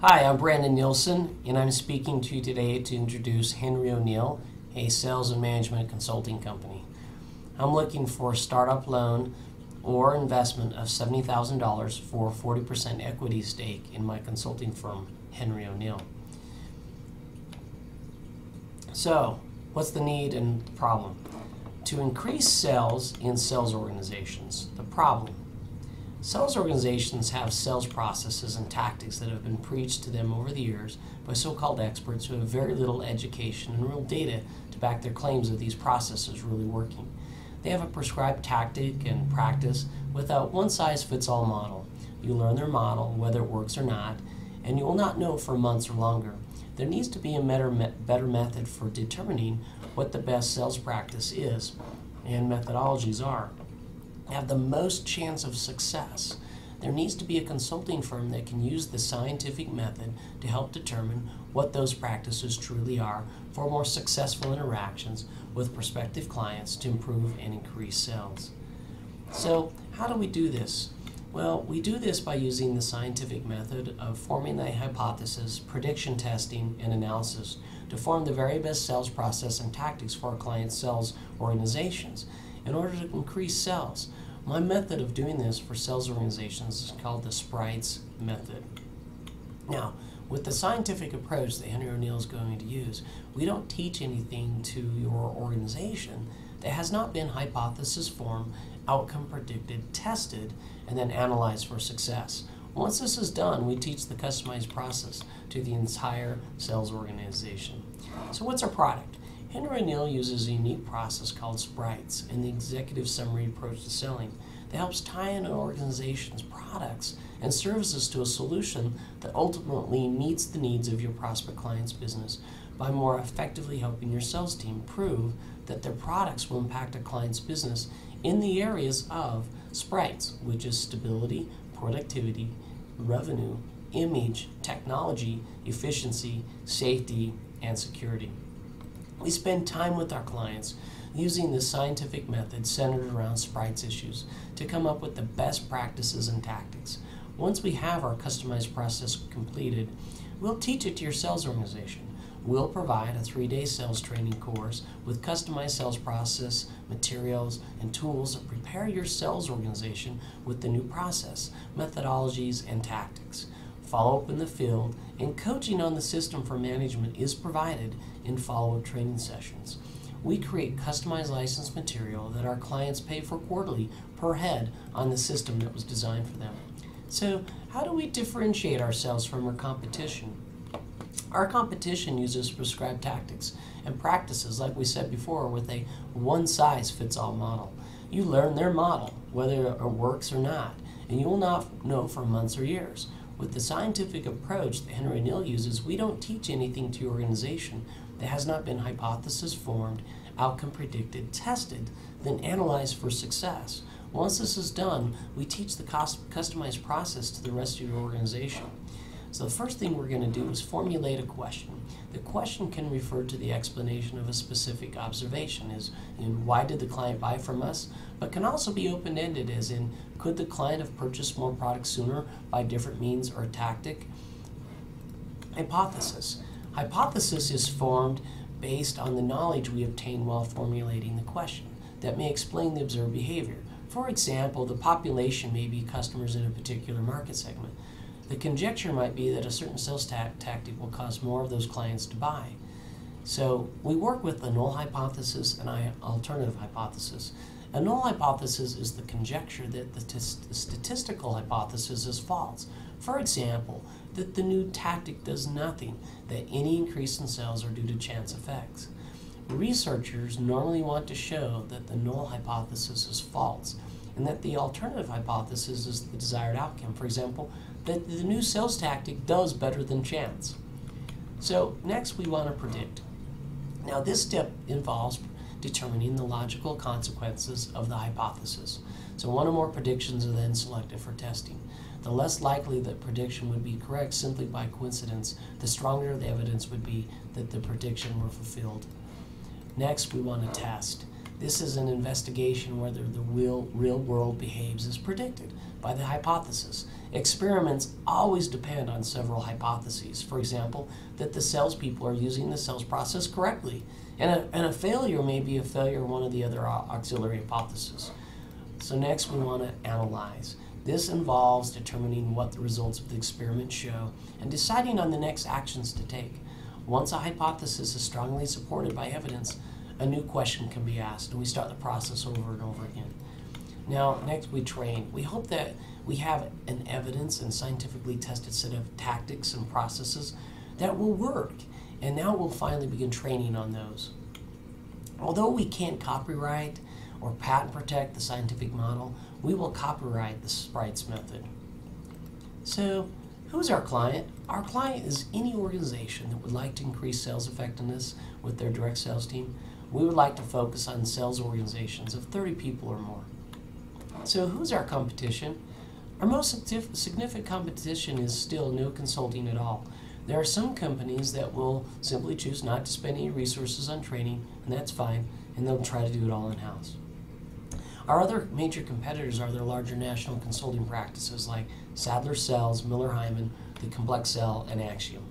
Hi, I'm Brandon Nielsen, and I'm speaking to you today to introduce Henry O'Neill, a sales and management consulting company. I'm looking for a startup loan or investment of $70,000 for a 40% equity stake in my consulting firm, Henry O'Neill. So, what's the need and the problem? To increase sales in sales organizations. The problem: sales organizations have sales processes and tactics that have been preached to them over the years by so-called experts who have very little education and real data to back their claims of these processes really working. They have a prescribed tactic and practice without one-size-fits-all model. You learn their model, whether it works or not, and you will not know for months or longer. There needs to be a better method for determining what the best sales practice is and methodologies are. Have the most chance of success. There needs to be a consulting firm that can use the scientific method to help determine what those practices truly are for more successful interactions with prospective clients to improve and increase sales. So, how do we do this? Well, we do this by using the scientific method of forming a hypothesis, prediction testing, and analysis to form the very best sales process and tactics for our clients' sales organizations in order to increase sales. My method of doing this for sales organizations is called the Sprites method. Now, with the scientific approach that Henry O'Neill is going to use, we don't teach anything to your organization that has not been hypothesis formed, outcome predicted, tested, and then analyzed for success. Once this is done, we teach the customized process to the entire sales organization. So what's our product? Henry O'Neill uses a unique process called Sprites and the executive summary approach to selling that helps tie in an organization's products and services to a solution that ultimately meets the needs of your prospect client's business by more effectively helping your sales team prove that their products will impact a client's business in the areas of Sprites, which is stability, productivity, revenue, image, technology, efficiency, safety, and security. We spend time with our clients using this scientific method centered around Sprites issues to come up with the best practices and tactics. Once we have our customized process completed, we'll teach it to your sales organization. We'll provide a 3-day sales training course with customized sales process, materials, and tools that prepare your sales organization with the new process, methodologies, and tactics. Follow-up in the field and coaching on the system for management is provided in follow-up training sessions. We create customized license material that our clients pay for quarterly per head on the system that was designed for them. So, how do we differentiate ourselves from our competition? Our competition uses prescribed tactics and practices, like we said before, with a one-size-fits-all model. You learn their model, whether it works or not, and you will not know for months or years. With the scientific approach that Henry O'Neill uses, we don't teach anything to your organization that has not been hypothesis formed, outcome predicted, tested, then analyzed for success. Once this is done, we teach the customized process to the rest of your organization. So the first thing we're going to do is formulate a question. The question can refer to the explanation of a specific observation, as in why did the client buy from us, but can also be open-ended, as in could the client have purchased more products sooner by different means or tactic? Hypothesis. Hypothesis is formed based on the knowledge we obtain while formulating the question that may explain the observed behavior. For example, the population may be customers in a particular market segment. The conjecture might be that a certain sales tactic will cause more of those clients to buy. So we work with a null hypothesis and an alternative hypothesis. A null hypothesis is the conjecture that the statistical hypothesis is false. For example, that the new tactic does nothing, that any increase in sales are due to chance effects. Researchers normally want to show that the null hypothesis is false and that the alternative hypothesis is the desired outcome. For example, that the new sales tactic does better than chance. So next we want to predict. Now this step involves determining the logical consequences of the hypothesis. So one or more predictions are then selected for testing. The less likely that prediction would be correct simply by coincidence, the stronger the evidence would be that the prediction were fulfilled. Next we want to test. This is an investigation whether the real world behaves as predicted by the hypothesis. Experiments always depend on several hypotheses. For example, that the salespeople are using the sales process correctly. And a failure may be a failure of one of the other auxiliary hypotheses. So next we want to analyze. This involves determining what the results of the experiment show and deciding on the next actions to take. Once a hypothesis is strongly supported by evidence, a new question can be asked, and we start the process over and over again. Now, next we train. We hope that we have an evidence and scientifically tested set of tactics and processes that will work, and now we'll finally begin training on those. Although we can't copyright or patent protect the scientific model, we will copyright the Sprites method. So, who's our client? Our client is any organization that would like to increase sales effectiveness with their direct sales team. We would like to focus on sales organizations of 30 people or more. So who's our competition? Our most significant competition is still no consulting at all. There are some companies that will simply choose not to spend any resources on training, and that's fine, and they'll try to do it all in-house. Our other major competitors are their larger national consulting practices like Sadler Sells, Miller Hyman, The Complex Sell, and Axiom.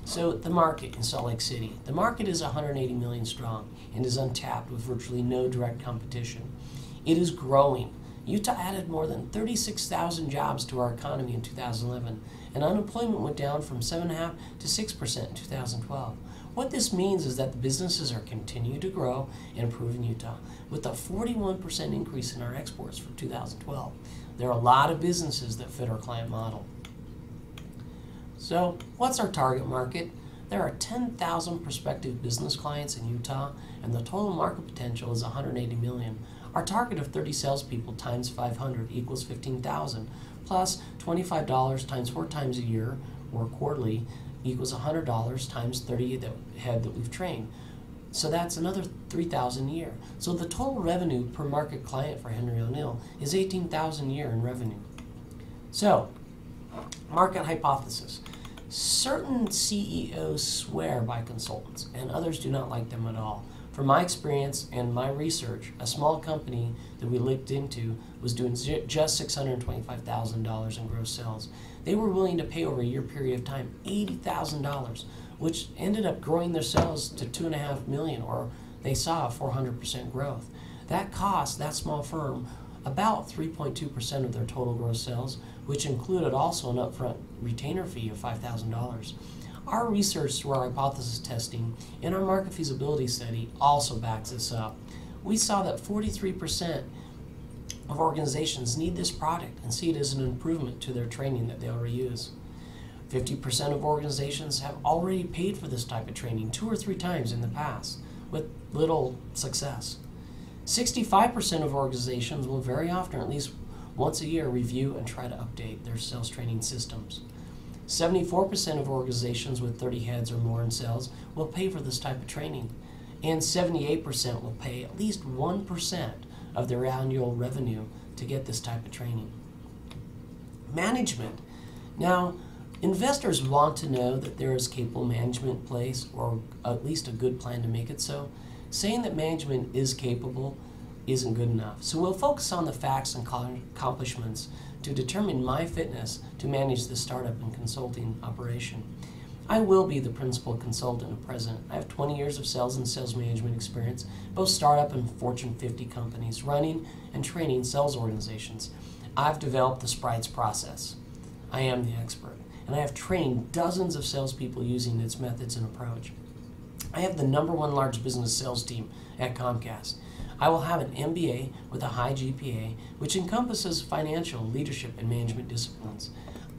So the market in Salt Lake City. The market is 180 million strong and is untapped with virtually no direct competition. It is growing. Utah added more than 36,000 jobs to our economy in 2011, and unemployment went down from 7.5% to 6% in 2012. What this means is that the businesses are continuing to grow and improve in Utah, with a 41% increase in our exports for 2012. There are a lot of businesses that fit our client model. So, what's our target market? There are 10,000 prospective business clients in Utah, and the total market potential is 180 million. Our target of 30 salespeople times 500 equals 15,000, plus $25 times 4 times a year, or quarterly, equals $100 times 30 head that we've trained. So that's another $3,000 a year. So the total revenue per market client for Henry O'Neill is $18,000 a year in revenue. So, market hypothesis. Certain CEOs swear by consultants, and others do not like them at all. From my experience and my research, a small company that we looked into was doing just $625,000 in gross sales. They were willing to pay over a year period of time $80,000, which ended up growing their sales to $2.5 million, or they saw a 400% growth. That cost that small firm about 3.2% of their total gross sales, which included also an upfront retainer fee of $5,000. Our research through our hypothesis testing and our market feasibility study also backs this up. We saw that 43% of organizations need this product and see it as an improvement to their training that they already use. 50% of organizations have already paid for this type of training 2 or 3 times in the past with little success. 65% of organizations will very often, at least once a year, review and try to update their sales training systems. 74% of organizations with 30 heads or more in sales will pay for this type of training, and 78% will pay at least 1% of their annual revenue to get this type of training. Management. Now, investors want to know that there is capable management in place, or at least a good plan to make it so. Saying that management is capable isn't good enough. So we'll focus on the facts and accomplishments to determine my fitness to manage this startup and consulting operation. I will be the principal consultant and president. I have 20 years of sales and sales management experience, both startup and Fortune 50 companies, running and training sales organizations. I've developed the Sprites process. I am the expert, and I have trained dozens of salespeople using its methods and approach. I have the #1 large business sales team at Comcast. I will have an MBA with a high GPA, which encompasses financial, leadership, and management disciplines.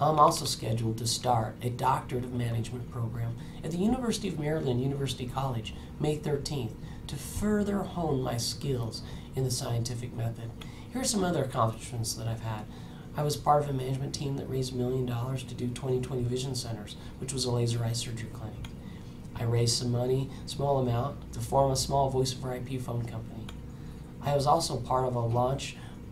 I'm also scheduled to start a Doctorate of Management program at the University of Maryland University College, May 13th, to further hone my skills in the scientific method. Here are some other accomplishments that I've had. I was part of a management team that raised $1 million to do 20/20 Vision Centers, which was a laser eye surgery clinic. I raised some money, small amount, to form a small voice over IP phone company. I was also part of a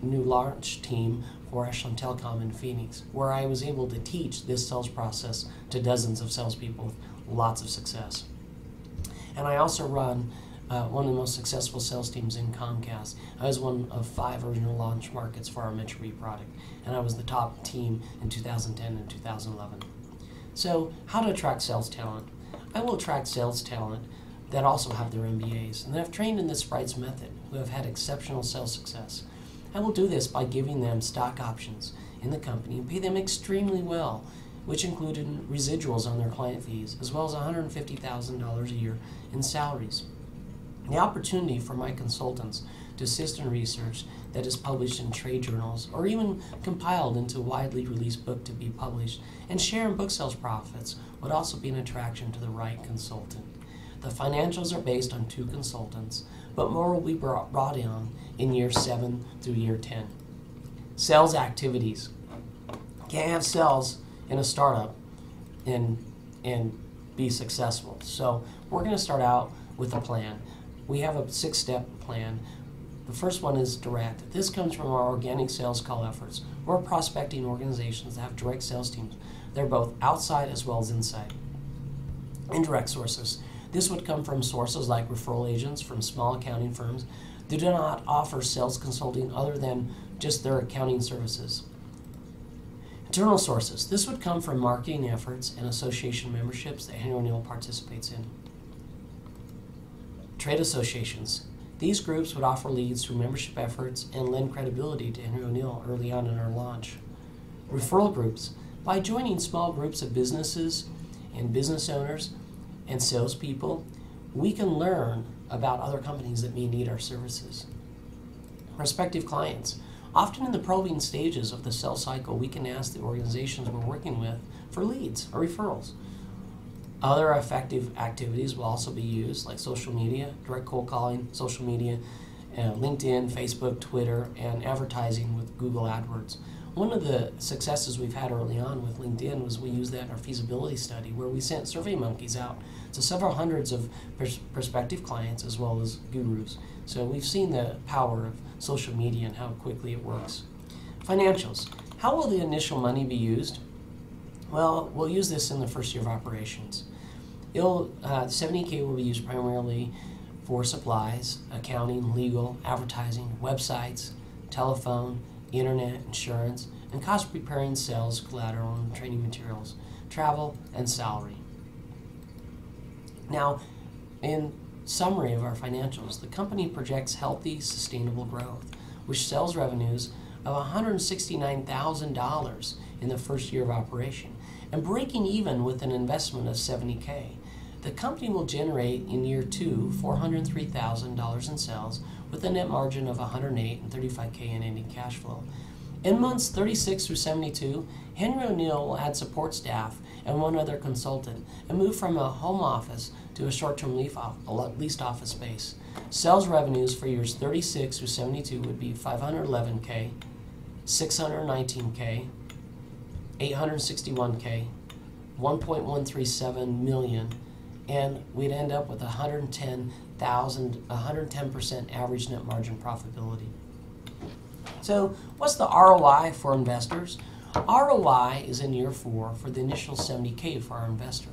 new launch team for Ashland Telecom in Phoenix, where I was able to teach this sales process to dozens of salespeople with lots of success. And I also run one of the most successful sales teams in Comcast. I was one of 5 original launch markets for our Metro B product, and I was the top team in 2010 and 2011. So, how to attract sales talent? I will attract sales talent that also have their MBAs and that have trained in the Sprites method, who have had exceptional sales success. I will do this by giving them stock options in the company and pay them extremely well, which included residuals on their client fees, as well as $150,000 a year in salaries. The opportunity for my consultants to assist in research that is published in trade journals or even compiled into a widely released book to be published and share in book sales profits would also be an attraction to the right consultant. The financials are based on 2 consultants, but more will be brought in year 7 through year 10. Sales activities. Can't have sales in a startup and be successful. So we're going to start out with a plan. We have a 6-step plan. The first one is direct. This comes from our organic sales call efforts. We're prospecting organizations that have direct sales teams. They're both outside as well as inside. Indirect sources. This would come from sources like referral agents from small accounting firms that do not offer sales consulting other than just their accounting services. Internal sources. This would come from marketing efforts and association memberships that Henry O'Neill participates in. Trade associations. These groups would offer leads through membership efforts and lend credibility to Henry O'Neill early on in our launch. Referral groups. By joining small groups of businesses and business owners and salespeople, we can learn about other companies that may need our services. Prospective clients. Often in the probing stages of the sales cycle, we can ask the organizations we're working with for leads or referrals. Other effective activities will also be used, like social media, direct cold calling, social media, LinkedIn, Facebook, Twitter, and advertising with Google AdWords. One of the successes we've had early on with LinkedIn was we used that in our feasibility study, where we sent survey monkeys out to several hundreds of prospective clients as well as gurus. So we've seen the power of social media and how quickly it works. Financials. How will the initial money be used? Well, we'll use this in the first year of operations. 70K will be used primarily for supplies, accounting, legal, advertising, websites, telephone, internet, insurance, and cost preparing sales, collateral, and training materials, travel, and salary. Now, in summary of our financials, the company projects healthy, sustainable growth, with sales revenues of $169,000 in the first year of operation, and breaking even with an investment of $70K. The company will generate in year 2 $403,000 in sales with a net margin of $108,000 and $35K in ending cash flow. In months 36 through 72, Henry O'Neill will add support staff and 1 other consultant and move from a home office to a short-term leased office space. Sales revenues for years 36 through 72 would be $511K, $619K, $861K, $1.137 million, and we'd end up with 110% average net margin profitability. So what's the ROI for investors? ROI is in year 4 for the initial $70K for our investor.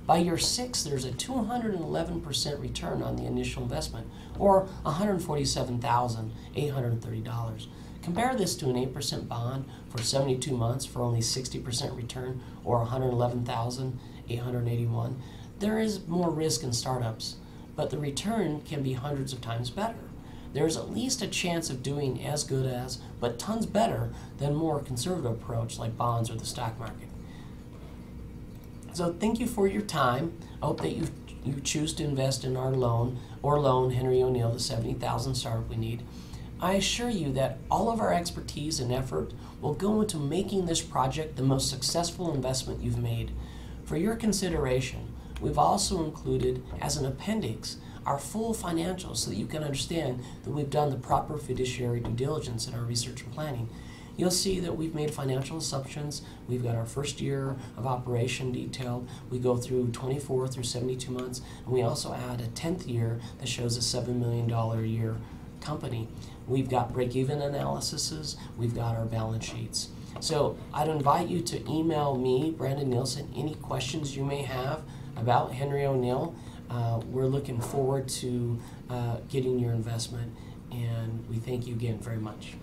By year 6, there's a 211% return on the initial investment, or $147,830. Compare this to an 8% bond for 72 months for only 60% return, or $111,881. There is more risk in startups, but the return can be hundreds of times better. There's at least a chance of doing as good as, but tons better than more conservative approach like bonds or the stock market. So thank you for your time. I hope that you choose to invest in our loan or loan Henry O'Neill the $70,000 startup we need. I assure you that all of our expertise and effort will go into making this project the most successful investment you've made. For your consideration, we've also included as an appendix our full financials so that you can understand that we've done the proper fiduciary due diligence in our research and planning. You'll see that we've made financial assumptions. We've got our first year of operation detailed. We go through 24 through 72 months, and we also add a 10th year that shows a $7 million a year company. We've got break-even analyses. We've got our balance sheets. So I'd invite you to email me, Brandon Nielsen, any questions you may have about Henry O'Neill. We're looking forward to getting your investment, and we thank you again very much.